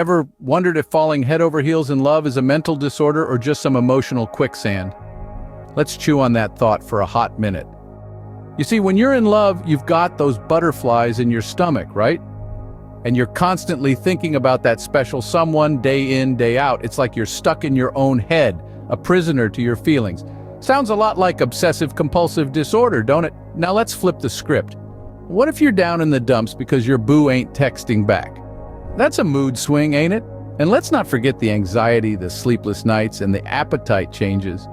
ever wondered if falling head over heels in love is a mental disorder or just some emotional quicksand? Let's chew on that thought for a hot minute. You see, when you're in love, you've got those butterflies in your stomach, right? And you're constantly thinking about that special someone day in, day out. It's like you're stuck in your own head, a prisoner to your feelings. Sounds a lot like obsessive-compulsive disorder, don't it? Now let's flip the script. What if you're down in the dumps because your boo ain't texting back? That's a mood swing, ain't it? And let's not forget the anxiety, the sleepless nights, and the appetite changes.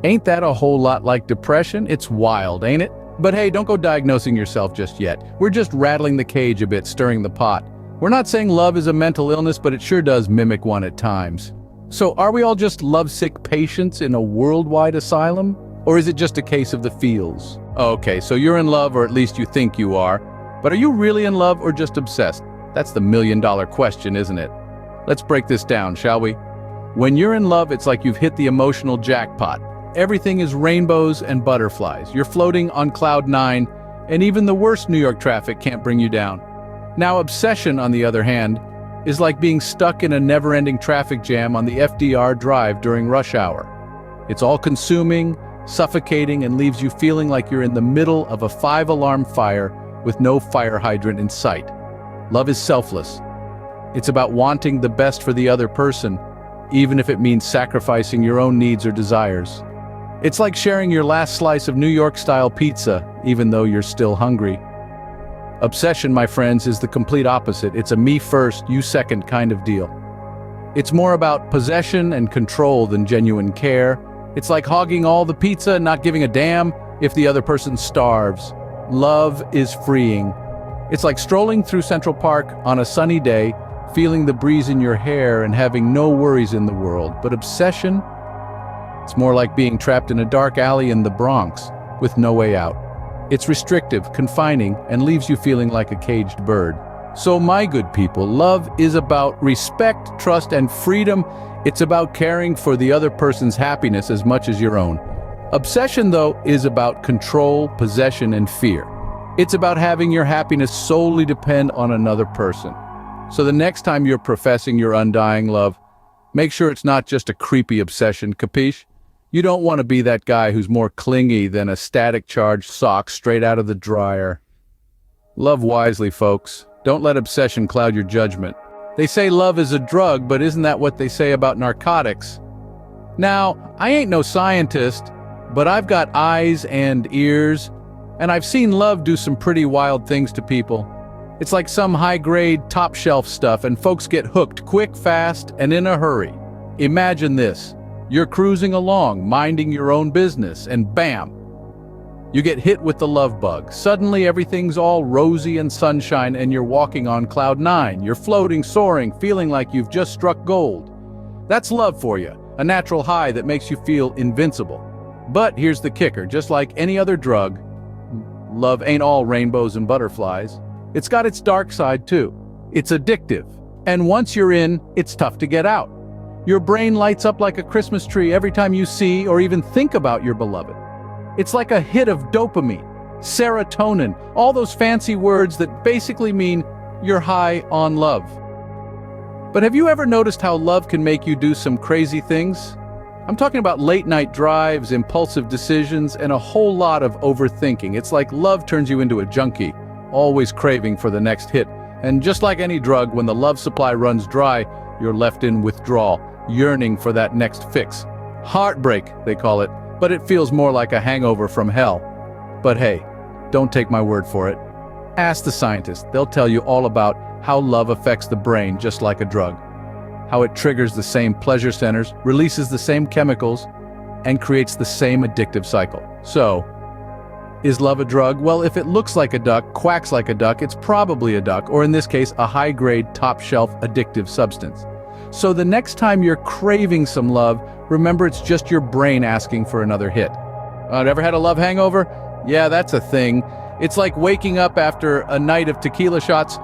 Ain't that a whole lot like depression? It's wild, ain't it? But hey, don't go diagnosing yourself just yet. We're just rattling the cage a bit, stirring the pot. We're not saying love is a mental illness, but it sure does mimic one at times. So are we all just lovesick patients in a worldwide asylum? Or is it just a case of the feels? Okay, so you're in love, or at least you think you are. But are you really in love or just obsessed? That's the million-dollar question, isn't it? Let's break this down, shall we? When you're in love, it's like you've hit the emotional jackpot. Everything is rainbows and butterflies. You're floating on cloud 9, and even the worst New York traffic can't bring you down. Now, obsession, on the other hand, is like being stuck in a never-ending traffic jam on the FDR Drive during rush hour. It's all-consuming, suffocating, and leaves you feeling like you're in the middle of a 5-alarm fire with no fire hydrant in sight. Love is selfless. It's about wanting the best for the other person, even if it means sacrificing your own needs or desires. It's like sharing your last slice of New York-style pizza, even though you're still hungry. Obsession, my friends, is the complete opposite. It's a me first, you second kind of deal. It's more about possession and control than genuine care. It's like hogging all the pizza and not giving a damn if the other person starves. Love is freeing. It's like strolling through Central Park on a sunny day, feeling the breeze in your hair and having no worries in the world. But obsession? It's more like being trapped in a dark alley in the Bronx with no way out. It's restrictive, confining, and leaves you feeling like a caged bird. So my good people, love is about respect, trust, and freedom. It's about caring for the other person's happiness as much as your own. Obsession, though, is about control, possession, and fear. It's about having your happiness solely depend on another person. So the next time you're professing your undying love, make sure it's not just a creepy obsession, capiche? You don't want to be that guy who's more clingy than a static charged sock straight out of the dryer. Love wisely, folks. Don't let obsession cloud your judgment. They say love is a drug, but isn't that what they say about narcotics? Now, I ain't no scientist, but I've got eyes and ears, and I've seen love do some pretty wild things to people. It's like some high-grade, top-shelf stuff, and folks get hooked quick, fast, and in a hurry. Imagine this. You're cruising along, minding your own business, and bam! You get hit with the love bug. Suddenly everything's all rosy and sunshine, and you're walking on cloud 9. You're floating, soaring, feeling like you've just struck gold. That's love for you, a natural high that makes you feel invincible. But here's the kicker, just like any other drug, love ain't all rainbows and butterflies. It's got its dark side too. It's addictive. And once you're in, it's tough to get out. Your brain lights up like a Christmas tree every time you see or even think about your beloved. It's like a hit of dopamine, serotonin, all those fancy words that basically mean you're high on love. But have you ever noticed how love can make you do some crazy things? I'm talking about late-night drives, impulsive decisions, and a whole lot of overthinking. It's like love turns you into a junkie, always craving for the next hit. And just like any drug, when the love supply runs dry, you're left in withdrawal, yearning for that next fix. Heartbreak, they call it, but it feels more like a hangover from hell. But hey, don't take my word for it. Ask the scientists. They'll tell you all about how love affects the brain just like a drug. How it triggers the same pleasure centers, releases the same chemicals, and creates the same addictive cycle. So, is love a drug? Well, if it looks like a duck, quacks like a duck, it's probably a duck, or in this case, a high-grade, top-shelf addictive substance. So the next time you're craving some love, remember it's just your brain asking for another hit. Ever had a love hangover? Yeah, that's a thing. It's like waking up after a night of tequila shots,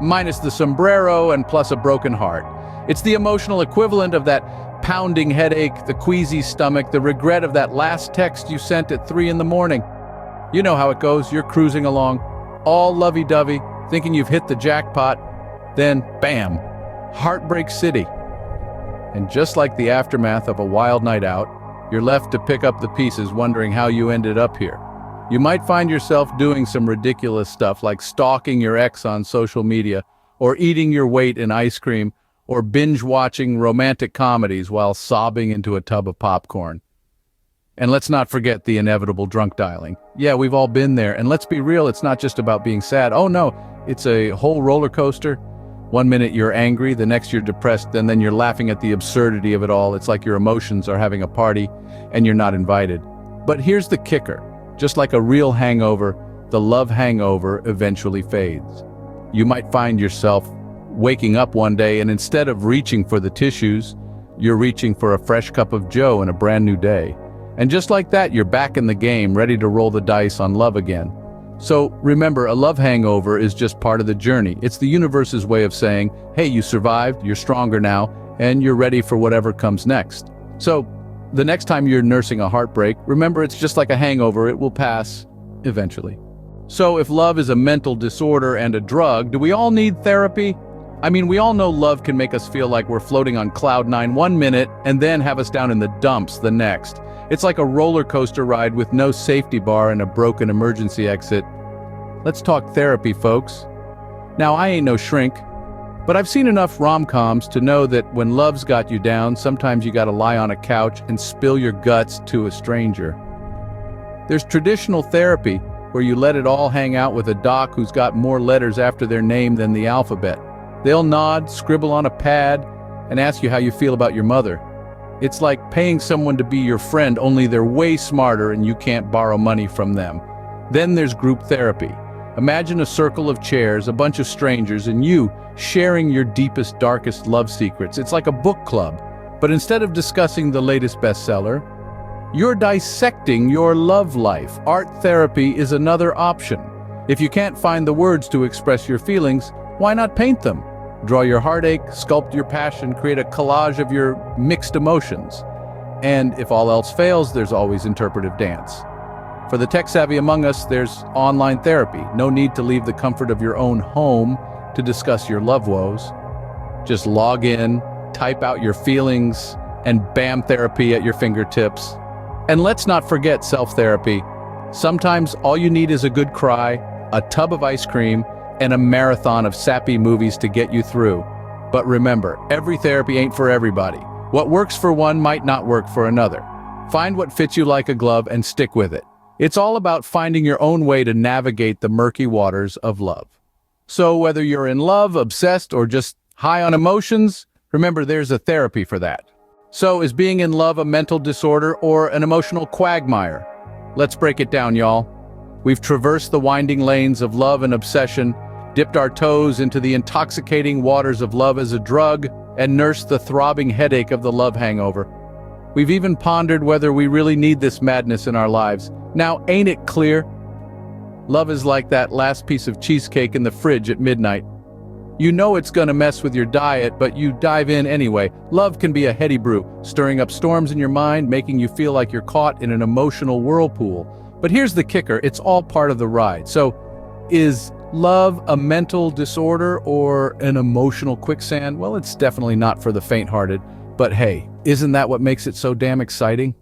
minus the sombrero and plus a broken heart. It's the emotional equivalent of that pounding headache, the queasy stomach, the regret of that last text you sent at 3 in the morning. You know how it goes. You're cruising along, all lovey-dovey, thinking you've hit the jackpot. Then, bam, Heartbreak City. And just like the aftermath of a wild night out, you're left to pick up the pieces wondering how you ended up here. You might find yourself doing some ridiculous stuff like stalking your ex on social media, or eating your weight in ice cream, or binge-watching romantic comedies while sobbing into a tub of popcorn. And let's not forget the inevitable drunk dialing. Yeah, we've all been there, and let's be real, it's not just about being sad. Oh no, it's a whole roller coaster. One minute you're angry, the next you're depressed, and then you're laughing at the absurdity of it all. It's like your emotions are having a party, and you're not invited. But here's the kicker. Just like a real hangover, the love hangover eventually fades. You might find yourself waking up one day, and instead of reaching for the tissues, you're reaching for a fresh cup of joe and a brand new day. And just like that, you're back in the game, ready to roll the dice on love again. So remember, a love hangover is just part of the journey. It's the universe's way of saying, hey, you survived, you're stronger now, and you're ready for whatever comes next. So the next time you're nursing a heartbreak, remember it's just like a hangover, it will pass eventually. So if love is a mental disorder and a drug, do we all need therapy? I mean, we all know love can make us feel like we're floating on cloud nine one minute and then have us down in the dumps the next. It's like a roller coaster ride with no safety bar and a broken emergency exit. Let's talk therapy, folks. Now, I ain't no shrink, but I've seen enough rom-coms to know that when love's got you down, sometimes you gotta lie on a couch and spill your guts to a stranger. There's traditional therapy where you let it all hang out with a doc who's got more letters after their name than the alphabet. They'll nod, scribble on a pad, and ask you how you feel about your mother. It's like paying someone to be your friend, only they're way smarter and you can't borrow money from them. Then there's group therapy. Imagine a circle of chairs, a bunch of strangers, and you sharing your deepest, darkest love secrets. It's like a book club, but instead of discussing the latest bestseller, you're dissecting your love life. Art therapy is another option. If you can't find the words to express your feelings, why not paint them? Draw your heartache, sculpt your passion, create a collage of your mixed emotions. And if all else fails, there's always interpretive dance. For the tech-savvy among us, there's online therapy. No need to leave the comfort of your own home to discuss your love woes. Just log in, type out your feelings, and bam, therapy at your fingertips. And let's not forget self-therapy. Sometimes all you need is a good cry, a tub of ice cream, and a marathon of sappy movies to get you through. But remember, every therapy ain't for everybody. What works for one might not work for another. Find what fits you like a glove and stick with it. It's all about finding your own way to navigate the murky waters of love. So whether you're in love, obsessed, or just high on emotions, remember there's a therapy for that. So is being in love a mental disorder or an emotional quagmire? Let's break it down, y'all. We've traversed the winding lanes of love and obsession, dipped our toes into the intoxicating waters of love as a drug, and nursed the throbbing headache of the love hangover. We've even pondered whether we really need this madness in our lives. Now, ain't it clear? Love is like that last piece of cheesecake in the fridge at midnight. You know it's gonna mess with your diet, but you dive in anyway. Love can be a heady brew, stirring up storms in your mind, making you feel like you're caught in an emotional whirlpool. But here's the kicker, it's all part of the ride. So, is love a mental disorder or an emotional quicksand? Well, it's definitely not for the faint-hearted. But hey, isn't that what makes it so damn exciting?